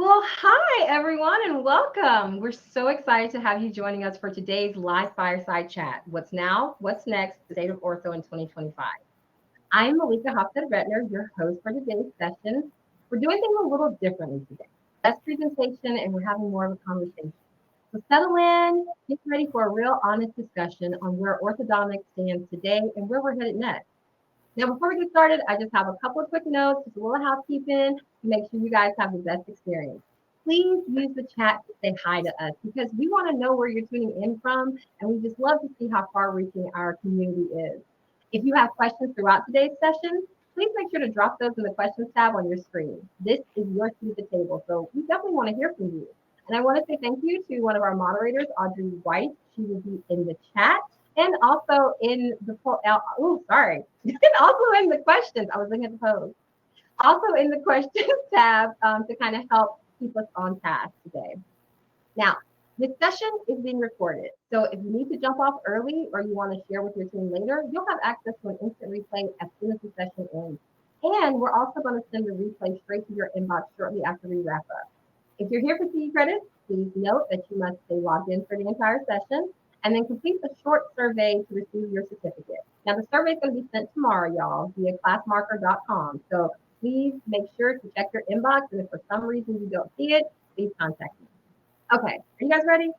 Well, hi everyone and welcome. We're so excited to have you joining us for today's live fireside chat. What's now, what's next, the state of ortho in 2025. I'm Malika Hofstad-Retner, your host for today's session. We're doing things a little differently today. Less presentation and we're having more of a conversation. So settle in, get ready for a real honest discussion on where orthodontics stands today and where we're headed next. Now, before we get started, I just have a couple of quick notes, just a little housekeeping to make sure you guys have the best experience. Please use the chat to say hi to us because we want to know where you're tuning in from, and we just love to see how far reaching our community is. If you have questions throughout today's session, please make sure to drop those in the questions tab on your screen. This is your seat at the table, so we definitely want to hear from you. And I want to say thank you to one of our moderators, Audrey White. She will be in the chat and also in the oh, sorry, and also in the questions. I was looking at the post. Also in the questions tab to kind of help keep us on task today. Now, this session is being recorded, so if you need to jump off early or you want to share with your team later, you'll have access to an instant replay as soon as the session ends. And we're also going to send the replay straight to your inbox shortly after we wrap up. If you're here for CE credits, please note that you must stay logged in for the entire session and then complete a short survey to receive your certificate. Now, the survey is going to be sent tomorrow, y'all, via classmarker.com. So please make sure to check your inbox, and if for some reason you don't see it, please contact me. Okay, are you guys ready?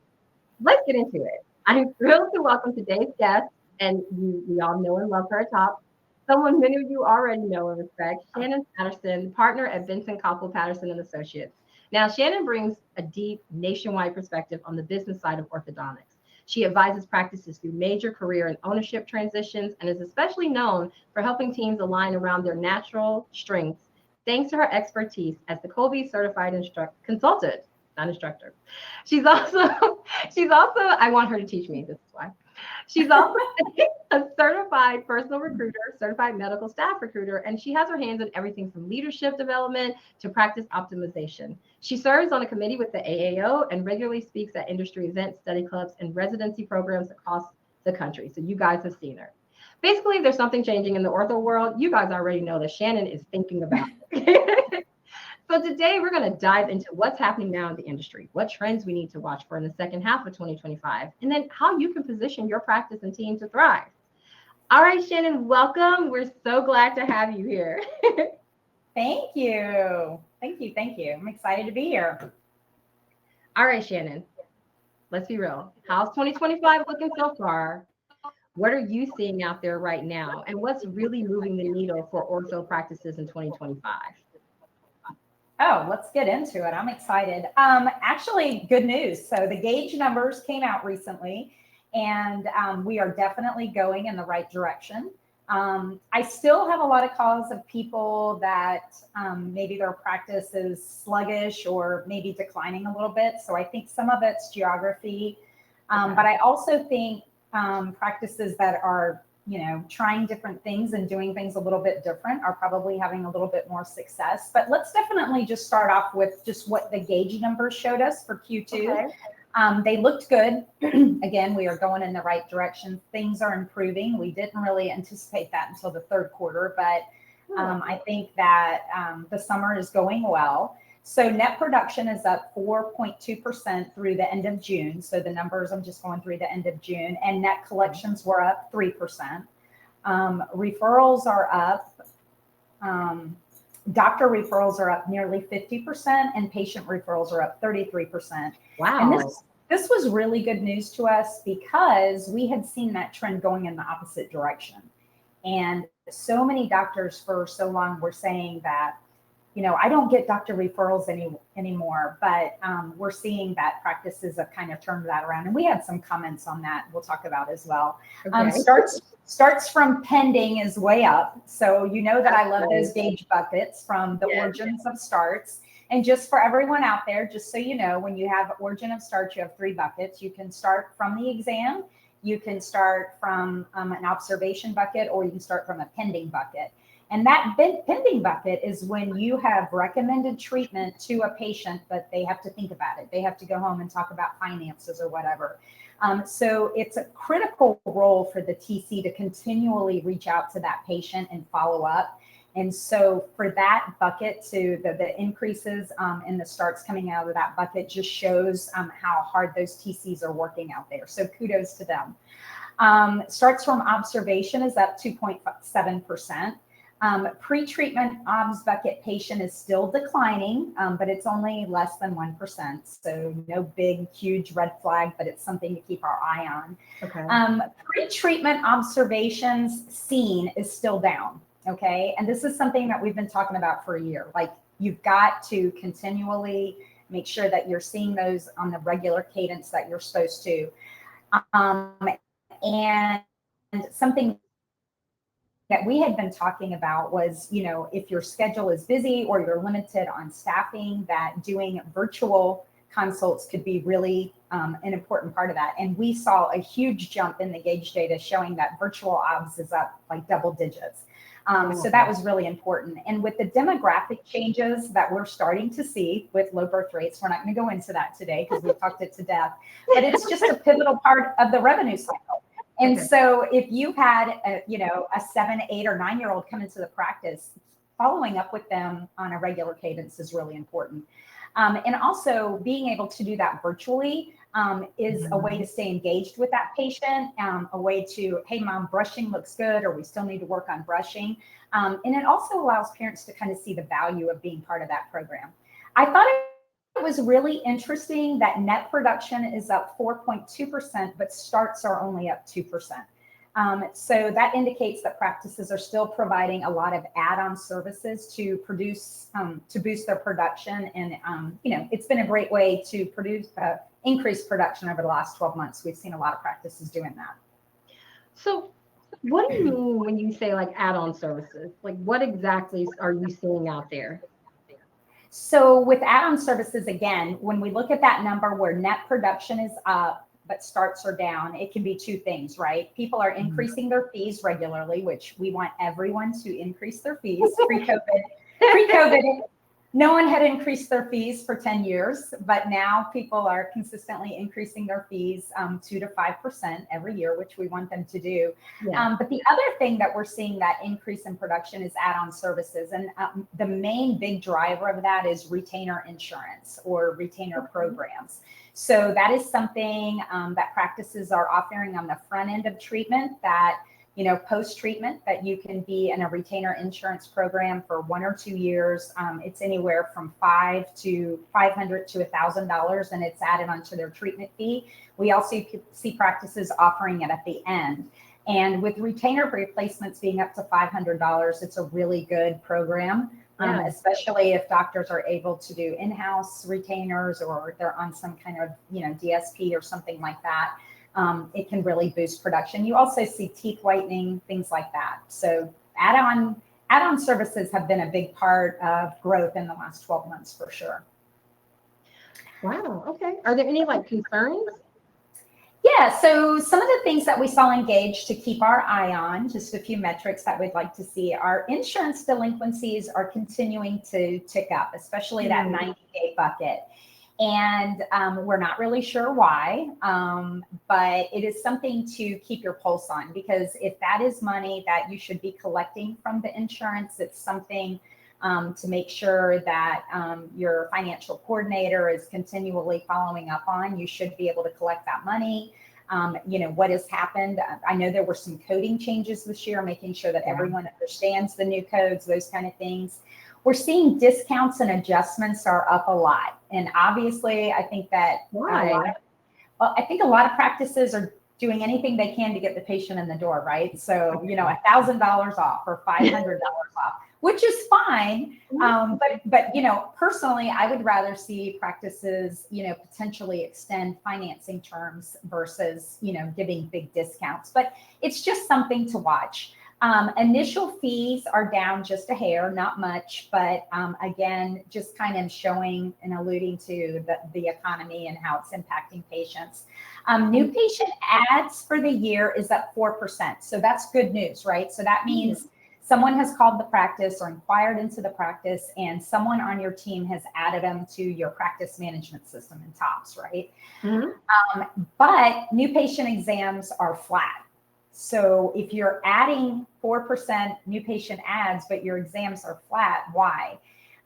Let's get into it. I'm thrilled to welcome today's guest, and we all know and love her at top. Someone many of you already know and respect, Shannon Patterson, partner at Bentson Copple Patterson Associates. Now, Shannon brings a deep nationwide perspective on the business side of orthodontics. She advises practices through major career and ownership transitions and is especially known for helping teams align around their natural strengths thanks to her expertise as the Colby certified consultant, not instructor. She's also, I want her to teach me, this is why. She's also a certified personal recruiter, certified medical staff recruiter, and she has her hands in everything from leadership development to practice optimization. She serves on a committee with the AAO and regularly speaks at industry events, study clubs, and residency programs across the country. So you guys have seen her. Basically, there's something changing in the ortho world. You guys already know that Shannon is thinking about it. So today we're going to dive into what's happening now in the industry, what trends we need to watch for in the second half of 2025, and then how you can position your practice and team to thrive. All right, Shannon, welcome. We're so glad to have you here. Thank you. Thank you. I'm excited to be here. All right, Shannon, let's be real. How's 2025 looking so far? What are you seeing out there right now? And what's really moving the needle for ortho practices in 2025? Oh, let's get into it. I'm excited. Actually, good news. So the gauge numbers came out recently, and we are definitely going in the right direction. I still have a lot of calls of people that maybe their practice is sluggish or maybe declining a little bit. So I think some of it's geography, but I also think practices that are trying different things and doing things a little bit different are probably having a little bit more success. But let's definitely just start off with just what the gauge numbers showed us for Q2. Okay. They looked good. Again, we are going in the right direction. Things are improving. We didn't really anticipate that until the third quarter, but I think that the summer is going well. So net production is up 4.2% through the end of June. So the numbers, I'm just going through the end of June, and net collections were up 3%. Referrals are up. Doctor referrals are up nearly 50%, and patient referrals are up 33%. Wow. And this was really good news to us because we had seen that trend going in the opposite direction. And so many doctors for so long were saying that, I don't get doctor referrals anymore, but we're seeing that practices have kind of turned that around. And we had some comments on that we'll talk about as well. Okay. Starts from pending is way up. So you know that I love those gauge buckets from the origins of starts. And just for everyone out there, just so you know, when you have origin of starts, you have 3 buckets. You can start from the exam, you can start from an observation bucket, or you can start from a pending bucket. And that pending bucket is when you have recommended treatment to a patient, but they have to think about it. They have to go home and talk about finances or whatever. So it's a critical role for the TC to continually reach out to that patient and follow up. And so for that bucket to the increases in the starts coming out of that bucket just shows how hard those TCs are working out there. So kudos to them. Starts from observation is up 2.7%. Pre-treatment OBS bucket patient is still declining, but it's only less than 1%. So no big, huge red flag, but it's something to keep our eye on. Okay. Pre-treatment observations seen is still down. Okay. And this is something that we've been talking about for a year. Like, you've got to continually make sure that you're seeing those on the regular cadence that you're supposed to. And something that we had been talking about was, if your schedule is busy or you're limited on staffing, that doing virtual consults could be really an important part of that. And we saw a huge jump in the gauge data showing that virtual OBS is up like double digits. So that was really important. And with the demographic changes that we're starting to see with low birth rates, we're not going to go into that today because we've talked it to death, but it's just a pivotal part of the revenue cycle. And so if you had a 7, 8, or 9-year-old come into the practice, following up with them on a regular cadence is really important. And also being able to do that virtually is a way to stay engaged with that patient, a way to, hey, mom, brushing looks good, or we still need to work on brushing. And it also allows parents to kind of see the value of being part of that program. I thought it was really interesting that net production is up 4.2%, but starts are only up 2%. So that indicates that practices are still providing a lot of add-on services to produce, to boost their production. And, it's been a great way to increase production over the last 12 months. We've seen a lot of practices doing that. So what do you mean when you say like add-on services? Like, what exactly are you seeing out there? So with add-on services, again, when we look at that number where net production is up, but starts are down, it can be two things, right? People are increasing their fees regularly, which we want everyone to increase their fees. Pre-COVID, no one had increased their fees for 10 years, but now people are consistently increasing their fees 2 to 5% every year, which we want them to do. Yeah. But the other thing that we're seeing that increase in production is add-on services. And the main big driver of that is retainer insurance or retainer programs. So that is something that practices are offering on the front end of treatment, that post-treatment, that you can be in a retainer insurance program for 1 or 2 years. It's anywhere from $500 to $1,000, and it's added onto their treatment fee. We also see practices offering it at the end. And with retainer replacements being up to $500, it's a really good program, especially if doctors are able to do in-house retainers, or they're on some kind of DSP or something like that. It can really boost production. You also see teeth whitening, things like that. So add-on services have been a big part of growth in the last 12 months for sure. Wow. Okay. Are there any concerns? Yeah. So some of the things that we saw engaged to keep our eye on, just a few metrics that we'd like to see. Our insurance delinquencies are continuing to tick up, especially that 90-day bucket. And we're not really sure why, but it is something to keep your pulse on, because if that is money that you should be collecting from the insurance, it's something to make sure that your financial coordinator is continually following up on. You should be able to collect that money. What has happened. I know there were some coding changes this year, making sure that everyone understands the new codes, those kind of things. We're seeing discounts and adjustments are up a lot. And obviously, I think that I think a lot of practices are doing anything they can to get the patient in the door, right? So, $1,000 off or $500 off, which is fine. But personally, I would rather see practices, potentially extend financing terms versus, giving big discounts. But it's just something to watch. Initial fees are down just a hair, not much, but again, just kind of showing and alluding to the economy and how it's impacting patients. New patient adds for the year is up 4%. So that's good news, right? So that means someone has called the practice or inquired into the practice, and someone on your team has added them to your practice management system in TOPS, right? But new patient exams are flat. So if you're adding 4% new patient adds, but your exams are flat, why?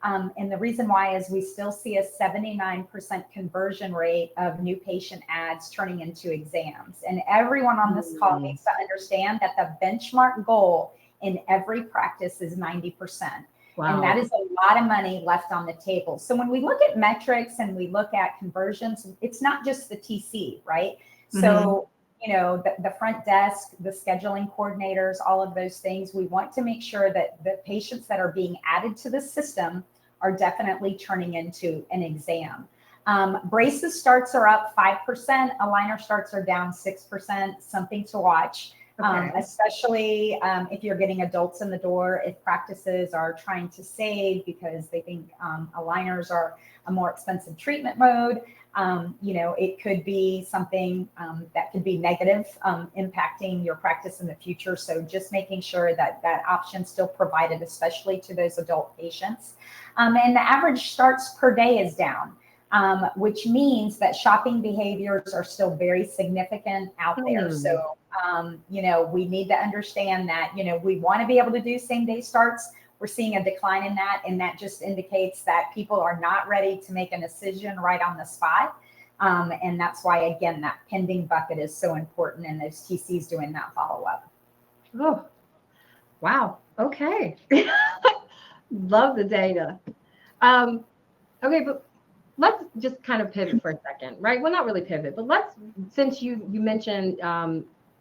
And the reason why is we still see a 79% conversion rate of new patient adds turning into exams. And everyone on this call needs to understand that the benchmark goal in every practice is 90%. Wow. And that is a lot of money left on the table. So when we look at metrics and we look at conversions, it's not just the TC, right? So, you know, the front desk, the scheduling coordinators, all of those things, we want to make sure that the patients that are being added to the system are definitely turning into an exam. Braces starts are up 5%, aligner starts are down 6%, something to watch. Especially if you're getting adults in the door, if practices are trying to save because they think aligners are a more expensive treatment mode, you know, it could be something that could be negative, impacting your practice in the future. So just making sure that that option's still provided, especially to those adult patients. And the average starts per day is down. Which means that shopping behaviors are still very significant out there. So, you know, we need to understand that, you know, we want to be able to do same day starts. We're seeing a decline in that. And that just indicates that people are not ready to make a decision right on the spot. And that's why, again, that pending bucket is so important and those TCs doing that follow-up. Oh, wow. Okay. Love the data. Okay, but let's just kind of pivot for a second, right? Well, not really pivot, but since you mentioned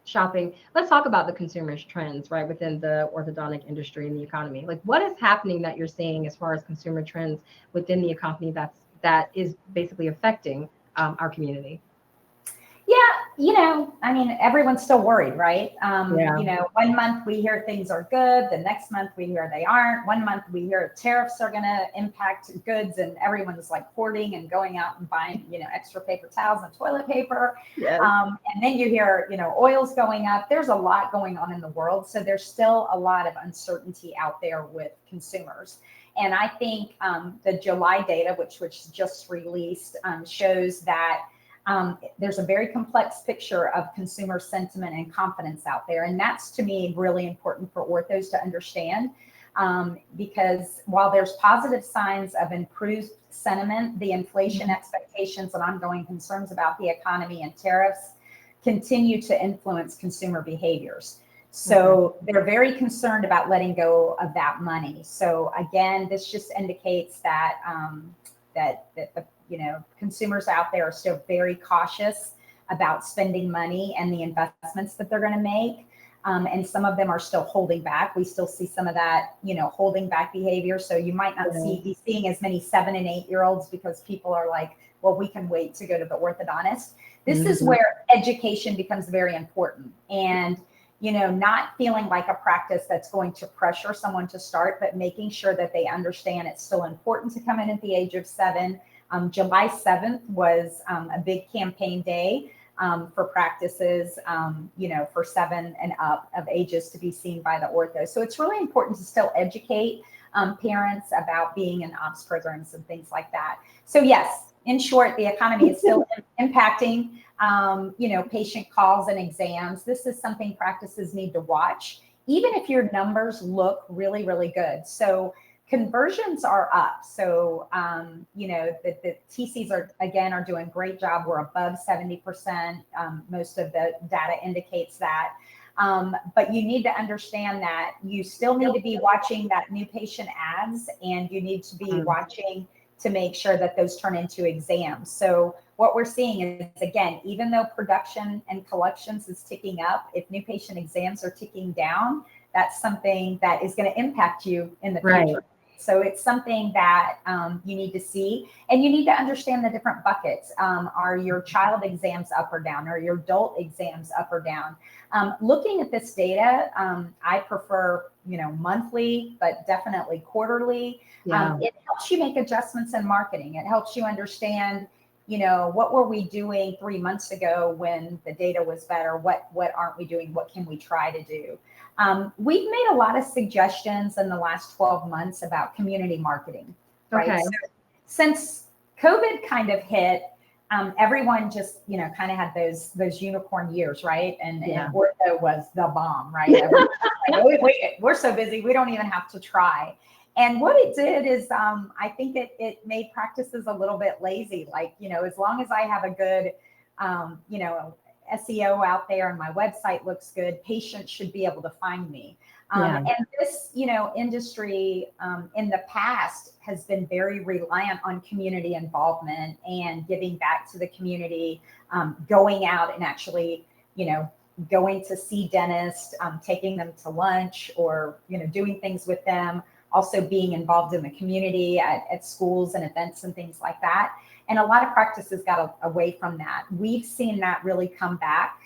shopping, let's talk about the consumer's trends, right, within the orthodontic industry and the economy. Like, what is happening that you're seeing as far as consumer trends within the economy that is basically affecting our community? Yeah, you know, I mean, everyone's still worried, right? Yeah. You know, one month we hear things are good, the next month we hear they aren't. One month we hear tariffs are going to impact goods, and everyone's like hoarding and going out and buying, you know, extra paper towels and toilet paper. Yes. And then you hear, you know, oil's going up. There's a lot going on in the world, so there's still a lot of uncertainty out there with consumers. And I think the July data, which just released, shows that there's a very complex picture of consumer sentiment and confidence out there. And that's, to me, really important for orthos to understand, because while there's positive signs of improved sentiment, the inflation expectations and ongoing concerns about the economy and tariffs continue to influence consumer behaviors. So they're very concerned about letting go of that money. So again, this just indicates that that the you know, consumers out there are still very cautious about spending money and the investments that they're going to make. And some of them are still holding back. We still see some of that, you know, holding back behavior. So you might not be seeing as many 7 and 8 year olds because people are like, well, we can wait to go to the orthodontist. This is where education becomes very important. And, you know, not feeling like a practice that's going to pressure someone to start, but making sure that they understand it's still important to come in at the age of 7. July 7th was a big campaign day for practices, you know, for 7 and up of ages to be seen by the ortho. So it's really important to still educate parents about being in ops programs and things like that. So yes, in short, the economy is still impacting, you know, patient calls and exams. This is something practices need to watch, even if your numbers look really, really good. So conversions are up. So, you know, the TCs are doing a great job. We're above 70%. Most of the data indicates that. But you need to understand that you still need to be watching that new patient adds, and you need to be watching to make sure that those turn into exams. So what we're seeing is, again, even though production and collections is ticking up, if new patient exams are ticking down, that's something that is going to impact you in the future. So it's something that you need to see, and you need to understand the different buckets. Are your child exams up or down? Are your adult exams up or down? Looking at this data, I prefer, you know, monthly, but definitely quarterly. It helps you make adjustments in marketing. It helps you understand, you know, what were we doing 3 months ago when the data was better? What aren't we doing? What can we try to do? We've made a lot of suggestions in the last 12 months about community marketing, right? So since COVID kind of hit, everyone just, kind of had those unicorn years, right? And Yeah. Ortho was the bomb, right? Everyone's like, we're so busy, we don't even have to try. And what it did is, I think it made practices a little bit lazy. Like, as long as I have a good, SEO out there and my website looks good, patients should be able to find me. And this, industry in the past has been very reliant on community involvement and giving back to the community, going out and actually, going to see dentists, taking them to lunch or, doing things with them, also being involved in the community at schools and events and things like that. And a lot of practices got away from that. We've seen that really come back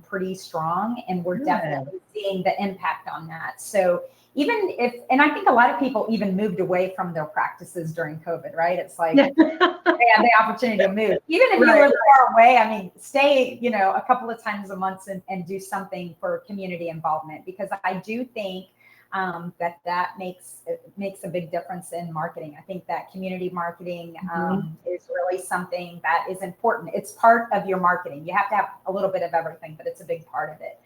pretty strong, and we're definitely seeing the impact on that. So and I think a lot of people even moved away from their practices during COVID, right? It's like they have the opportunity to move. Even if you live far away, I mean, stay, a couple of times a month and do something for community involvement, because I do think that makes a big difference in marketing. I think that community marketing is really something that is important. It's part of your marketing. You have to have a little bit of everything, but it's a big part of it.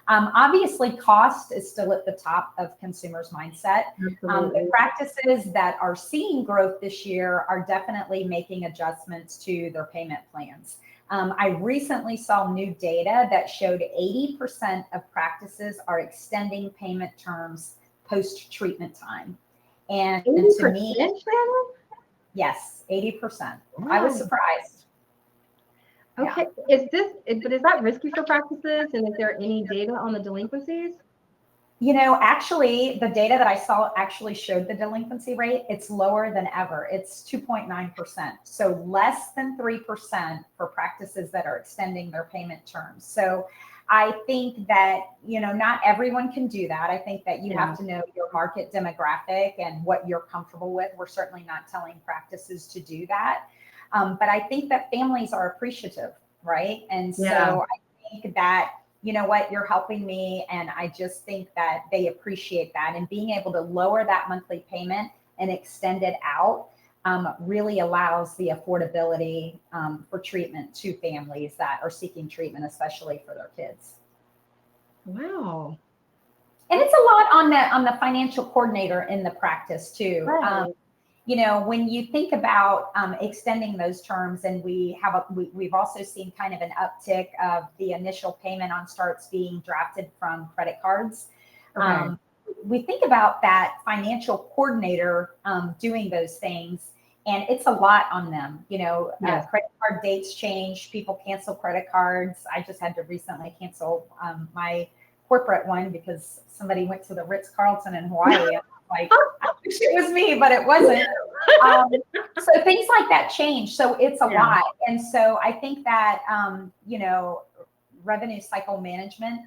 Obviously, cost is still at the top of consumers' mindset. The practices that are seeing growth this year are definitely making adjustments to their payment plans. I recently saw new data that showed 80% of practices are extending payment terms post-treatment time. And to me, yes, 80%. Wow. I was surprised. Okay, yeah. Is that risky for practices? And is there any data on the delinquencies? Actually, the data that I saw actually showed the delinquency rate. It's lower than ever. It's 2.9%. So less than 3% for practices that are extending their payment terms. So I think that, not everyone can do that. I think that you have to know your market demographic and what you're comfortable with. We're certainly not telling practices to do that. But I think that families are appreciative, right? And so I think that, you're helping me. And I just think that they appreciate that. And being able to lower that monthly payment and extend it out really allows the affordability for treatment to families that are seeking treatment, especially for their kids. Wow. And it's a lot on the financial coordinator in the practice too. Right. When you think about extending those terms, and we've also seen kind of an uptick of the initial payment on starts being drafted from credit cards. Okay. We think about that financial coordinator doing those things, and it's a lot on them. Credit card dates change, people cancel credit cards. I just had to recently cancel my corporate one because somebody went to the Ritz-Carlton in Hawaii. Like, I wish it was me, but it wasn't. So things like that change. So it's a lot. And so I think that, revenue cycle management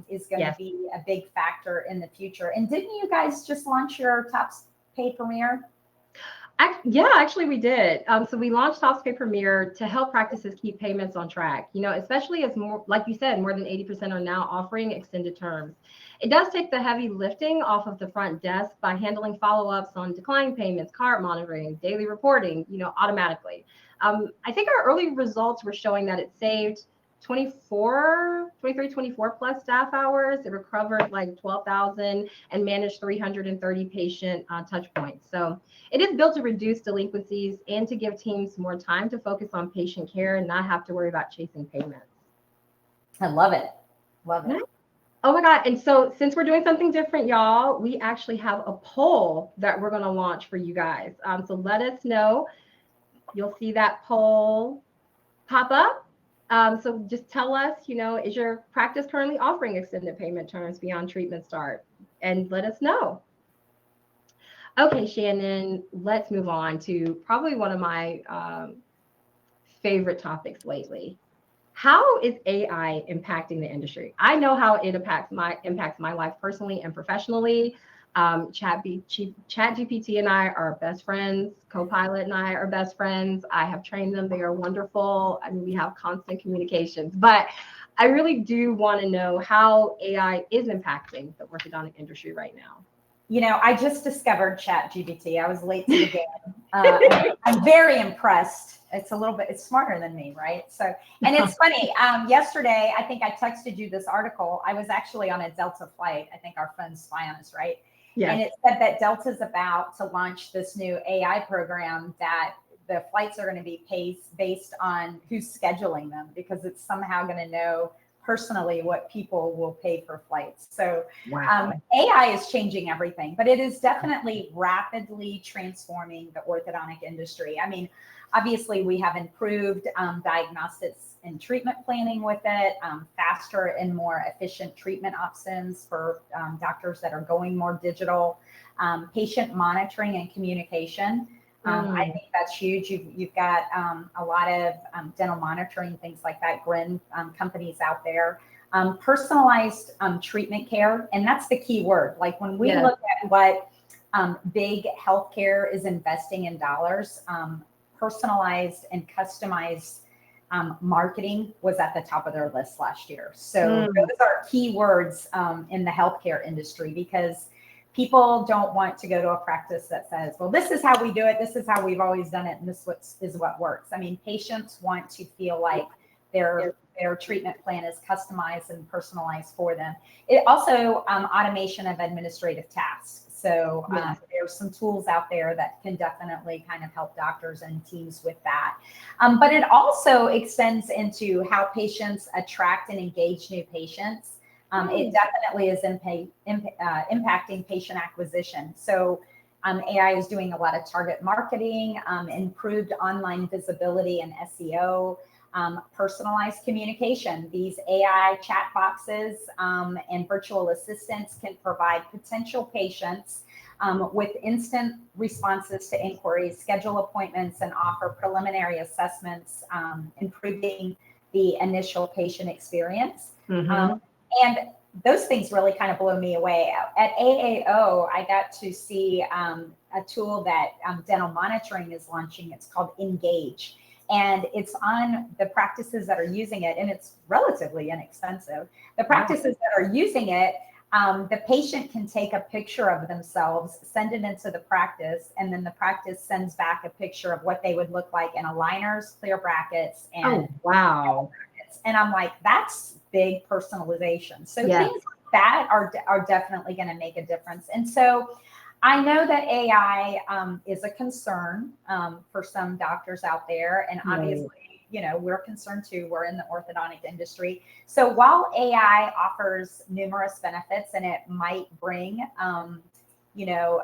is going to be a big factor in the future. And didn't you guys just launch your Tops Pay Premier? Actually we did. So we launched Tops Pay Premier to help practices keep payments on track, especially as more, like you said, more than 80% are now offering extended terms. It does take the heavy lifting off of the front desk by handling follow-ups on declining payments, card monitoring, daily reporting, automatically. I think our early results were showing that it saved 24 plus staff hours. It recovered like 12,000 and managed 330 patient touch points. So it is built to reduce delinquencies and to give teams more time to focus on patient care and not have to worry about chasing payments. I love it. Love it. Oh my God. And so since we're doing something different, y'all, we actually have a poll that we're going to launch for you guys. So let us know. You'll see that poll pop up. So just tell us, is your practice currently offering extended payment terms beyond treatment start? And let us know. Okay, Shannon, let's move on to probably one of my favorite topics lately. How is AI impacting the industry? I know how it impacts my life personally and professionally. ChatGPT and I are best friends. Copilot and I are best friends. I have trained them. They are wonderful. I mean, we have constant communications. But I really do want to know how AI is impacting the orthodontic industry right now. I just discovered ChatGPT. I was late to the game. I'm very impressed. it's a little bit, it's smarter than me, right? So, and it's funny. Yesterday, I think I texted you this article. I was actually on a Delta flight. I think our phones spy on us, right? And Yes. it said that Delta's about to launch this new AI program that the flights are going to be based on who's scheduling them, because it's somehow going to know personally what people will pay for flights. So Wow. AI is changing everything, but it is definitely rapidly transforming the orthodontic industry. I mean, obviously we have improved diagnostics and treatment planning with it, faster and more efficient treatment options for doctors that are going more digital, patient monitoring and communication. I think that's huge. You've got a lot of dental monitoring, things like that, Grin companies out there. Personalized treatment care, and that's the key word. Like when we Yes. look at what big healthcare is investing in dollars, personalized and customized marketing was at the top of their list last year. So those are key words in the healthcare industry, because people don't want to go to a practice that says, well, this is how we do it, this is how we've always done it, and this is what works. I mean, patients want to feel like their treatment plan is customized and personalized for them. It also automation of administrative tasks. So there's some tools out there that can definitely kind of help doctors and teams with that. But it also extends into how patients attract and engage new patients. It definitely is impacting patient acquisition. So AI is doing a lot of target marketing, improved online visibility and SEO, personalized communication. These AI chat boxes and virtual assistants can provide potential patients with instant responses to inquiries, schedule appointments, and offer preliminary assessments, improving the initial patient experience. And those things really kind of blow me away. At AAO, I got to see a tool that dental monitoring is launching. It's called Engage. And it's on the practices that are using it, and it's relatively inexpensive. The practices that are using it, the patient can take a picture of themselves, send it into the practice, and then the practice sends back a picture of what they would look like in aligners, clear brackets, and and I'm like, that's big personalization. So things like that are definitely going to make a difference. And so I know that AI is a concern for some doctors out there. And obviously, you know, we're concerned too. We're in the orthodontic industry. So while AI offers numerous benefits and it might bring, you know,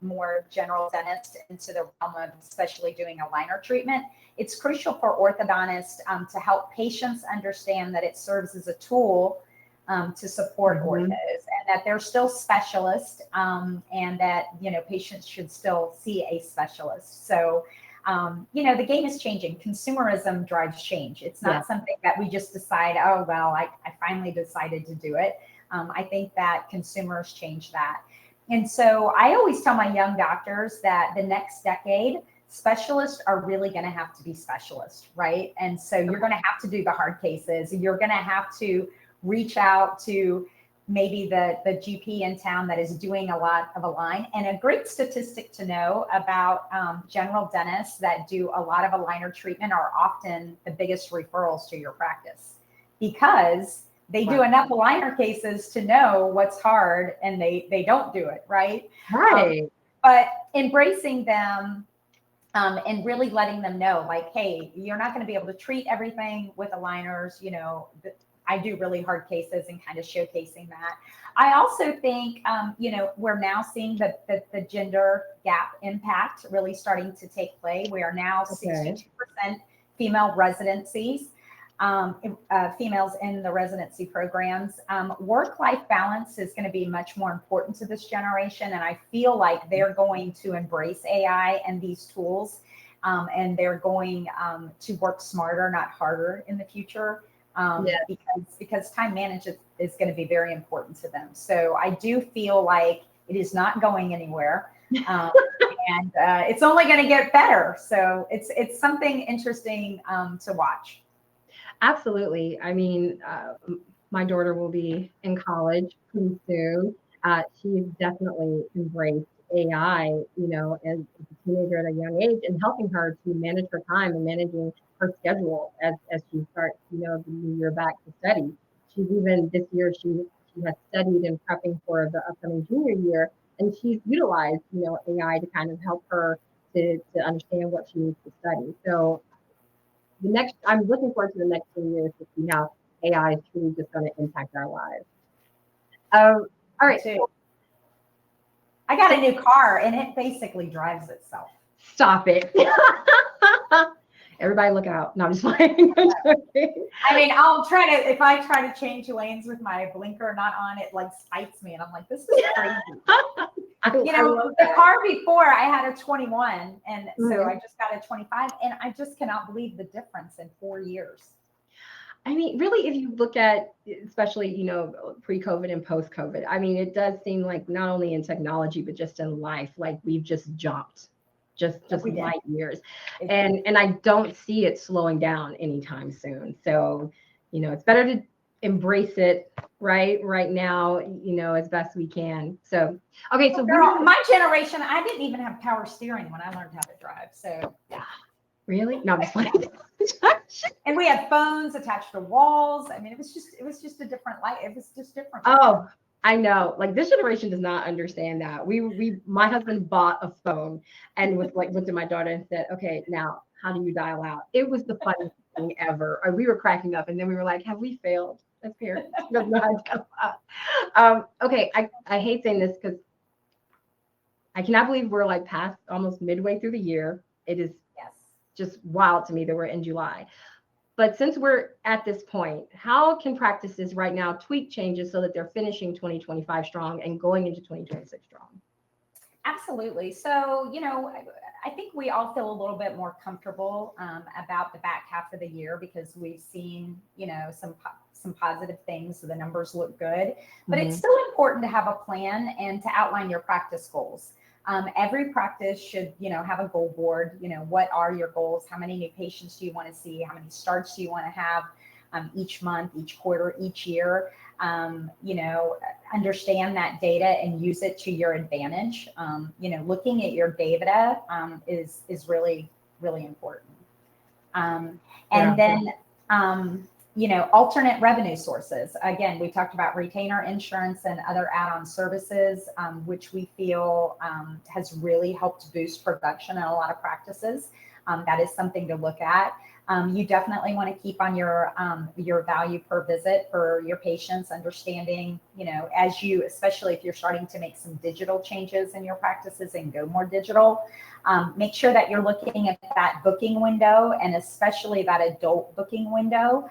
more general dentists into the realm of especially doing aligner treatment, it's crucial for orthodontists to help patients understand that it serves as a tool to support orthos, and that they're still specialists, and that, you know, patients should still see a specialist. So, you know, the game is changing. Consumerism drives change. It's not something that we just decide, oh, well, I finally decided to do it. I think that consumers change that. And so I always tell my young doctors that the next decade, specialists are really going to have to be specialists, right? And so you're going to have to do the hard cases. You're going to have to reach out to maybe the GP in town that is doing a lot of align. And a great statistic to know about general dentists that do a lot of aligner treatment are often the biggest referrals to your practice, because they do enough aligner cases to know what's hard, and they don't do it, right? But embracing them and really letting them know, like, hey, you're not going to be able to treat everything with aligners. You know, I do really hard cases, and kind of showcasing that. I also think, you know, we're now seeing the gender gap impact really starting to take play. We are now 62% female residencies, females in the residency programs. Work-life balance is going to be much more important to this generation, and I feel like they're going to embrace AI and these tools, and they're going to work smarter, not harder in the future, because time management is going to be very important to them. So I do feel like it is not going anywhere. And it's only going to get better. So it's something interesting to watch. Absolutely. I mean, my daughter will be in college pretty soon. She's definitely embraced AI, as a teenager at a young age, and helping her to manage her time and managing her schedule as she starts, the new year back to study. She's even this year she has studied and prepping for the upcoming junior year, and she's utilized, AI to kind of help her to understand what she needs to study. So I'm looking forward to the next 2 years to see how AI is truly just going to impact our lives. All right. Too. I got a new car and it basically drives itself. Stop it. Everybody look out. No, I'm just playing. I mean, if I try to change lanes with my blinker not on, it like spikes me. And I'm like, this is crazy. The car before I had a 21. And so I just got a 25. And I just cannot believe the difference in 4 years. I mean, really, if you look at, especially, pre-COVID and post-COVID, I mean, it does seem like not only in technology, but just in life, like we've just jumped just light years. And I don't see it slowing down anytime soon. So, it's better to embrace it right now, as best we can. So, okay. So girl, my generation, I didn't even have power steering when I learned how to drive. So yeah. Really? No, I'm just playing. And we had phones attached to walls. I mean, it was just a different life. It was just different. Oh, I know. Like this generation does not understand that. My husband bought a phone and was like, looked at my daughter and said, okay, now how do you dial out? It was the funniest thing ever. Or we were cracking up and then we were like, have we failed as parents? She doesn't know how to dial out. Okay. I hate saying this because I cannot believe we're like past almost midway through the year. It is just wild to me that we're in July. But since we're at this point, how can practices right now tweak changes so that they're finishing 2025 strong and going into 2026 strong? Absolutely. So, I think we all feel a little bit more comfortable about the back half of the year because we've seen, some positive things. So the numbers look good, but it's still important to have a plan and to outline your practice goals. Every practice should, have a goal board. What are your goals? How many new patients do you want to see? How many starts do you want to have each month, each quarter, each year? Understand that data and use it to your advantage. Looking at your data is really, really important. Alternate revenue sources. Again, we talked about retainer insurance and other add-on services, which we feel has really helped boost production in a lot of practices. That is something to look at. You definitely want to keep on your value per visit for your patients, understanding, especially if you're starting to make some digital changes in your practices and go more digital, make sure that you're looking at that booking window and especially that adult booking window.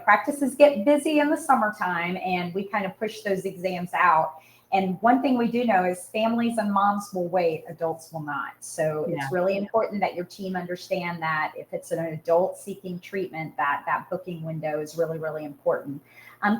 Practices get busy in the summertime and we kind of push those exams out. And one thing we do know is families and moms will wait, adults will not. So it's really important that your team understand that if it's an adult seeking treatment, that booking window is really, really important.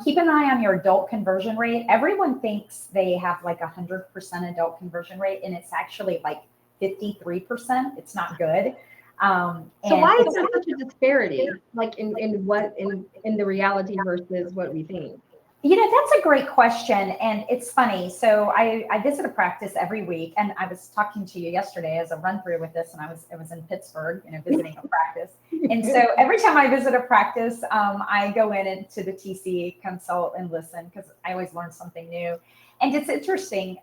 Keep an eye on your adult conversion rate. Everyone thinks they have like 100% adult conversion rate, and it's actually like 53%. It's not good. So why is there such a disparity, like in the reality versus what we think? That's a great question. And it's funny. So I visit a practice every week, and I was talking to you yesterday as a run through with this, and I was in Pittsburgh, visiting a practice. And so every time I visit a practice, I go into the TC, consult and listen, because I always learn something new. And it's interesting,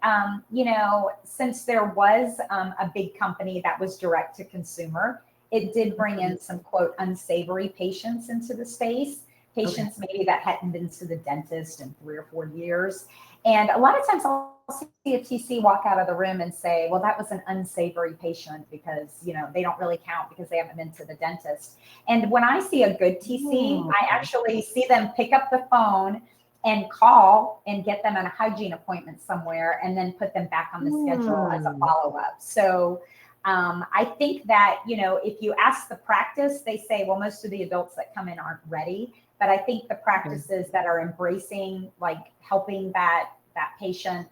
since there was a big company that was direct to consumer, it did bring in some quote unsavory patients into the space. Patients maybe that hadn't been to the dentist in 3 or 4 years. And a lot of times I'll see a TC walk out of the room and say, well, that was an unsavory patient because, they don't really count because they haven't been to the dentist. And when I see a good TC, I actually see them pick up the phone and call and get them on a hygiene appointment somewhere and then put them back on the schedule as a follow-up. So I think that, if you ask the practice, they say, well, most of the adults that come in aren't ready. But I think the practices that are embracing, like helping that patient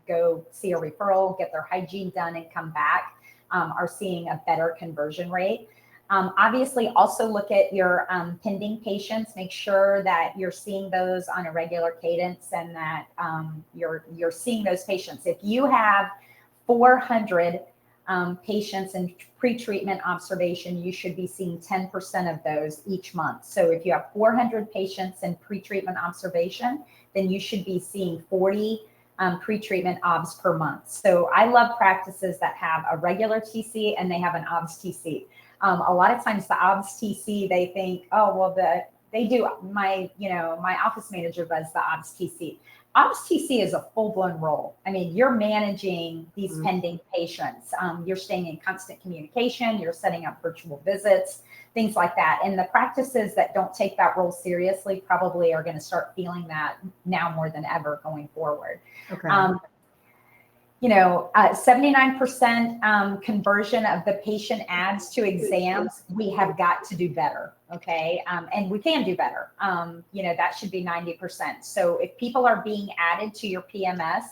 go see a referral, get their hygiene done and come back, are seeing a better conversion rate. Obviously, also look at your pending patients. Make sure that you're seeing those on a regular cadence and that you're seeing those patients. If you have 400 patients in pre-treatment observation, you should be seeing 10% of those each month. So if you have 400 patients in pre-treatment observation, then you should be seeing 40 pre-treatment obs per month. So I love practices that have a regular TC and they have an obs TC. A lot of times the obs TC, they think, oh, well, they do my office manager does the obs TC. Obs TC is a full-blown role. I mean, you're managing these pending patients. You're staying in constant communication. You're setting up virtual visits, things like that. And the practices that don't take that role seriously probably are going to start feeling that now more than ever going forward. Okay. 79% conversion of the patient adds to exams. We have got to do better. Okay. And we can do better. That should be 90%. So if people are being added to your PMS,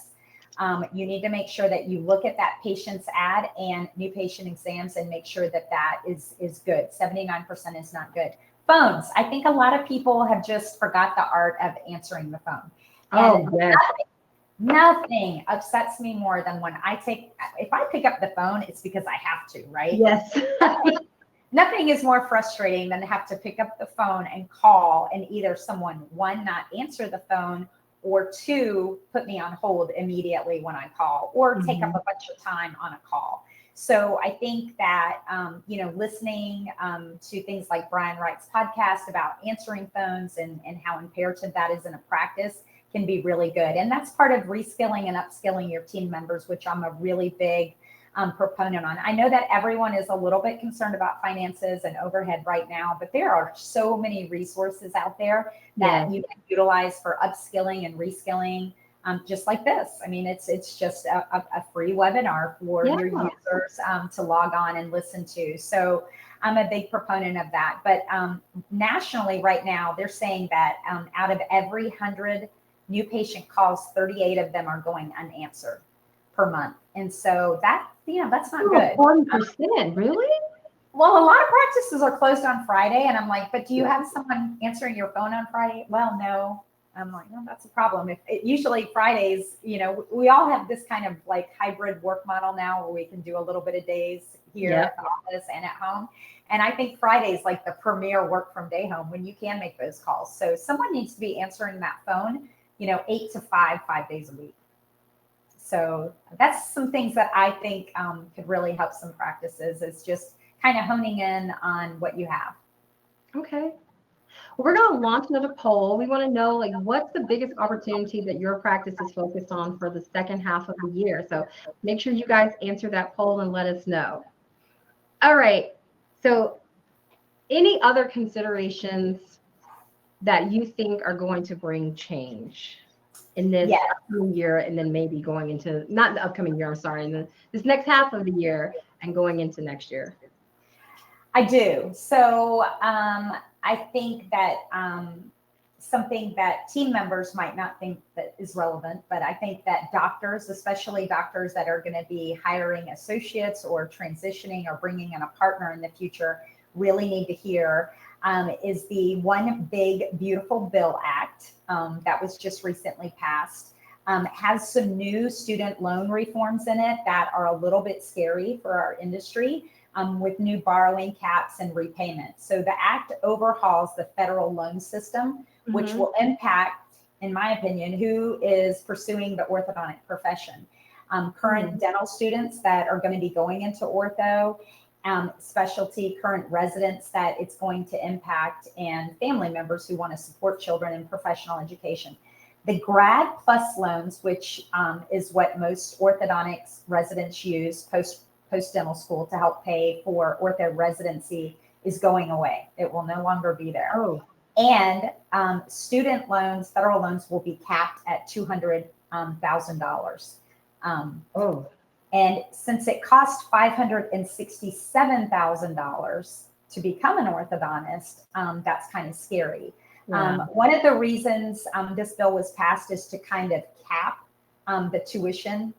you need to make sure that you look at that patient's ad and new patient exams and make sure that that is good. 79% is not good. Phones. I think a lot of people have just forgot the art of answering the phone. Oh, yes. Nothing upsets me more than if I pick up the phone, it's because I have to, right? Yes. Nothing is more frustrating than to have to pick up the phone and call and either someone, one, not answer the phone, or two, put me on hold immediately when I call, or take up a bunch of time on a call. So I think that, listening to things like Brian Wright's podcast about answering phones and how imperative that is in a practice can be really good. And that's part of reskilling and upskilling your team members, which I'm a really big proponent on. I know that everyone is a little bit concerned about finances and overhead right now, but there are so many resources out there that you can utilize for upskilling and reskilling, just like this. I mean, it's just a free webinar for your users to log on and listen to. So I'm a big proponent of that. But nationally right now, they're saying that out of every 100 new patient calls, 38 of them are going unanswered per month. And so that's not good. 40%, really? Well, a lot of practices are closed on Friday. And I'm like, but do you have someone answering your phone on Friday? Well, no. I'm like, no, that's a problem. Usually Fridays, we all have this kind of like hybrid work model now where we can do a little bit of days here at the office and at home. And I think Friday is like the premier work from day home when you can make those calls. So someone needs to be answering that phone 8 to 5 days a week. So that's some things that I think could really help some practices, is just kind of honing in on what you have. Okay. Well, we're going to launch another poll. We want to know, what's the biggest opportunity that your practice is focused on for the second half of the year? So make sure you guys answer that poll and let us know. All right. So any other considerations that you think are going to bring change in this upcoming year, and then maybe going into, not the upcoming year, I'm sorry, in this next half of the year and going into next year? I do. So I think that something that team members might not think that is relevant, but I think that doctors, especially doctors that are going to be hiring associates or transitioning or bringing in a partner in the future, really need to hear is the One Big Beautiful Bill Act that was just recently passed. Has some new student loan reforms in it that are a little bit scary for our industry, with new borrowing caps and repayments. So the act overhauls the federal loan system, which will impact, in my opinion, who is pursuing the orthodontic profession. Current dental students that are going to be going into ortho, specialty current residents that it's going to impact, and family members who want to support children in professional education. The Grad Plus loans, which is what most orthodontics residents use post-dental school to help pay for ortho residency, is going away. It will no longer be there. Oh. And student loans, federal loans, will be capped at $200,000. And since it cost $567,000 to become an orthodontist, that's kind of scary. One of the reasons this bill was passed is to kind of cap the tuition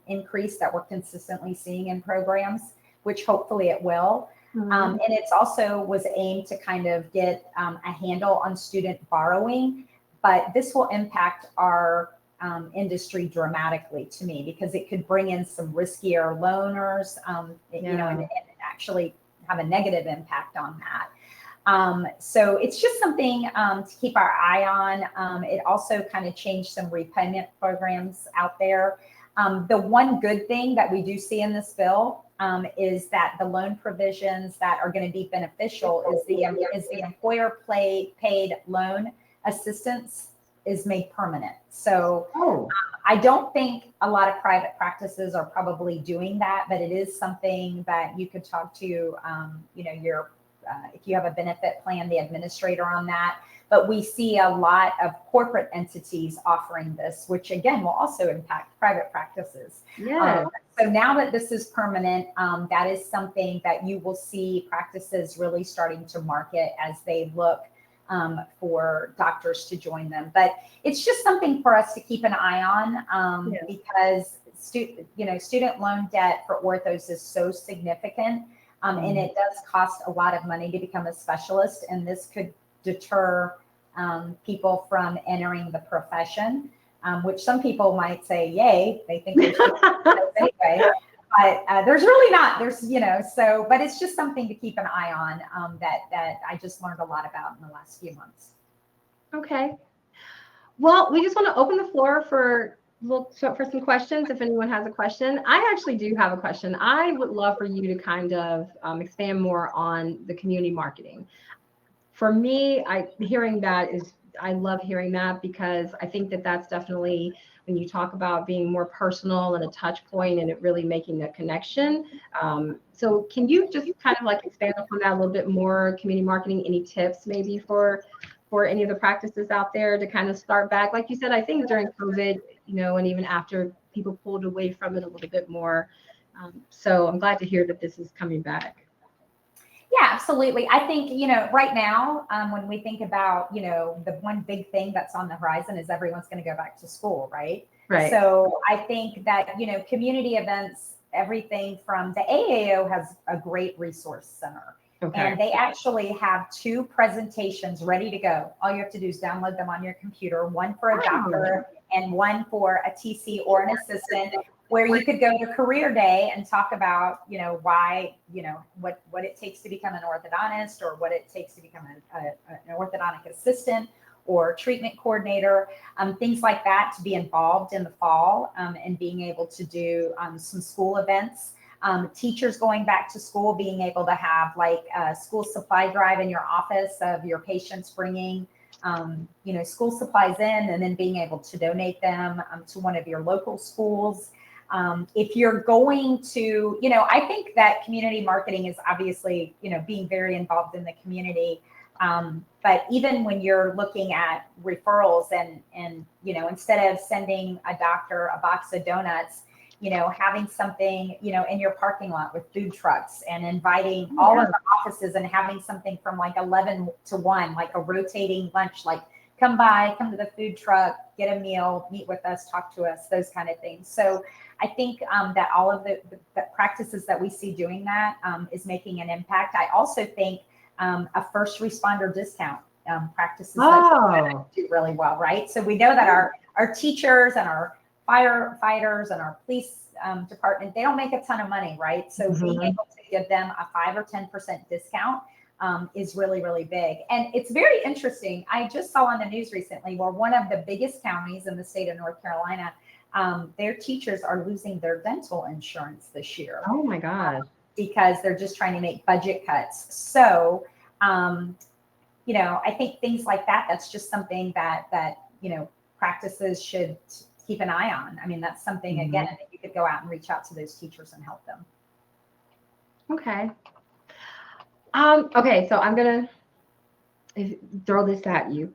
increase that we're consistently seeing in programs, which hopefully it will. And it's also was aimed to kind of get a handle on student borrowing, but this will impact our industry dramatically to me, because it could bring in some riskier loaners, and actually have a negative impact on that. So it's just something to keep our eye on. It also kind of changed some repayment programs out there. The one good thing that we do see in this bill is that the loan provisions that are going to be beneficial is the employer paid loan assistance is made permanent. So I don't think a lot of private practices are probably doing that, but it is something that you could talk to, your if you have a benefit plan, the administrator on that. But we see a lot of corporate entities offering this, which again will also impact private practices. Yeah. So now that this is permanent, that is something that you will see practices really starting to market as they look for doctors to join them. But it's just something for us to keep an eye on, because student loan debt for orthos is so significant, and it does cost a lot of money to become a specialist, and this could deter people from entering the profession, which some people might say, yay, they think they should anyway. But there's really not. But it's just something to keep an eye on that I just learned a lot about in the last few months. Okay. Well, we just want to open the floor for some questions. If anyone has a question, I actually do have a question. I would love for you to kind of expand more on the community marketing. For me, I love hearing that, because I think that that's definitely, when you talk about being more personal and a touch point and it really making a connection. So can you just kind of like expand upon that a little bit more, community marketing, any tips maybe for any of the practices out there to kind of start back? Like you said, I think during COVID, and even after, people pulled away from it a little bit more. So I'm glad to hear that this is coming back. Yeah, absolutely. I think, right now, when we think about, the one big thing that's on the horizon is everyone's going to go back to school, right? Right. So I think that, community events, everything from the AAO has a great resource center. Okay. And they actually have 2 presentations ready to go. All you have to do is download them on your computer, one for a doctor and one for a TC or an assistant, where you could go to career day and talk about, why, what it takes to become an orthodontist, or what it takes to become an orthodontic assistant or treatment coordinator, things like that, to be involved in the fall, and being able to do some school events. Teachers going back to school, being able to have like a school supply drive in your office of your patients bringing school supplies in, and then being able to donate them to one of your local schools. If you're going to, I think that community marketing is obviously, being very involved in the community. But even when you're looking at referrals and, instead of sending a doctor a box of donuts, having something, in your parking lot with food trucks, and inviting all of the offices and having something from like 11 to 1, like a rotating lunch, like come to the food truck, get a meal, meet with us, talk to us, those kind of things. So I think that all of the practices that we see doing that is making an impact. I also think a first responder discount practices that do really well, right? So we know that our teachers and our firefighters and our police department, they don't make a ton of money, right? So being able to give them a 5 or 10% discount is really, really big. And it's very interesting. I just saw on the news recently where one of the biggest counties in the state of North Carolina, their teachers are losing their dental insurance this year. Oh my God. Because they're just trying to make budget cuts. So, I think things like that, that's just something that practices should keep an eye on. I mean, that's something, again, that you could go out and reach out to those teachers and help them. Okay. Okay, so I'm going to throw this at you.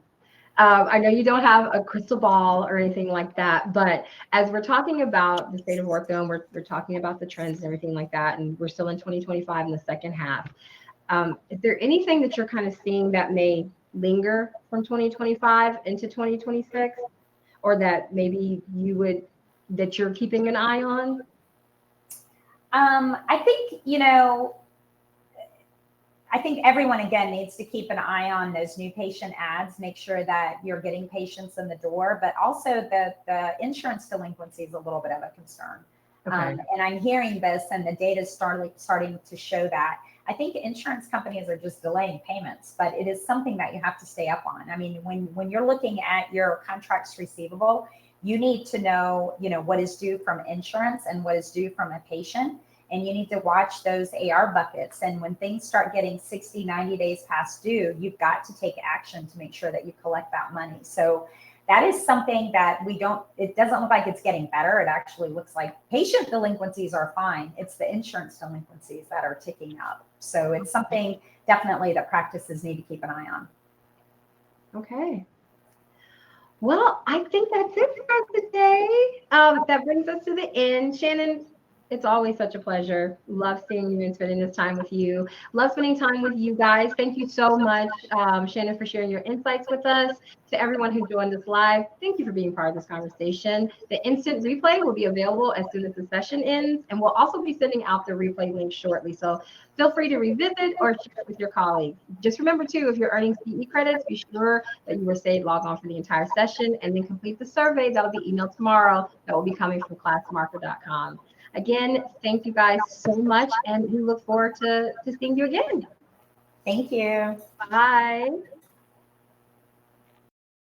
I know you don't have a crystal ball or anything like that, but as we're talking about the state of ortho, and we're talking about the trends and everything like that, and we're still in 2025 in the second half, is there anything that you're kind of seeing that may linger from 2025 into 2026, or that maybe that you're keeping an eye on? I think, I think everyone, again, needs to keep an eye on those new patient ads, make sure that you're getting patients in the door, but also the insurance delinquency is a little bit of a concern. Okay. And I'm hearing this, and the data is starting to show that. I think insurance companies are just delaying payments, but it is something that you have to stay up on. I mean, when you're looking at your contracts receivable, you need to know, what is due from insurance and what is due from a patient. And you need to watch those AR buckets. And when things start getting 60, 90 days past due, you've got to take action to make sure that you collect that money. So that is something that it doesn't look like it's getting better. It actually looks like patient delinquencies are fine. It's the insurance delinquencies that are ticking up. So it's something definitely that practices need to keep an eye on. Okay. Well, I think that's it for us today. That brings us to the end. Shannon, it's always such a pleasure. Love seeing you and spending this time with you. Love spending time with you guys. Thank you so much, Shannon, for sharing your insights with us. To everyone who joined us live, thank you for being part of this conversation. The instant replay will be available as soon as the session ends, and we'll also be sending out the replay link shortly. So feel free to revisit or share it with your colleagues. Just remember, too, if you're earning CE credits, be sure that you were saved, log on for the entire session, and then complete the survey that'll be emailed tomorrow. That will be coming from classmarker.com. Again, thank you guys so much, and we look forward to seeing you again. Thank you. Bye.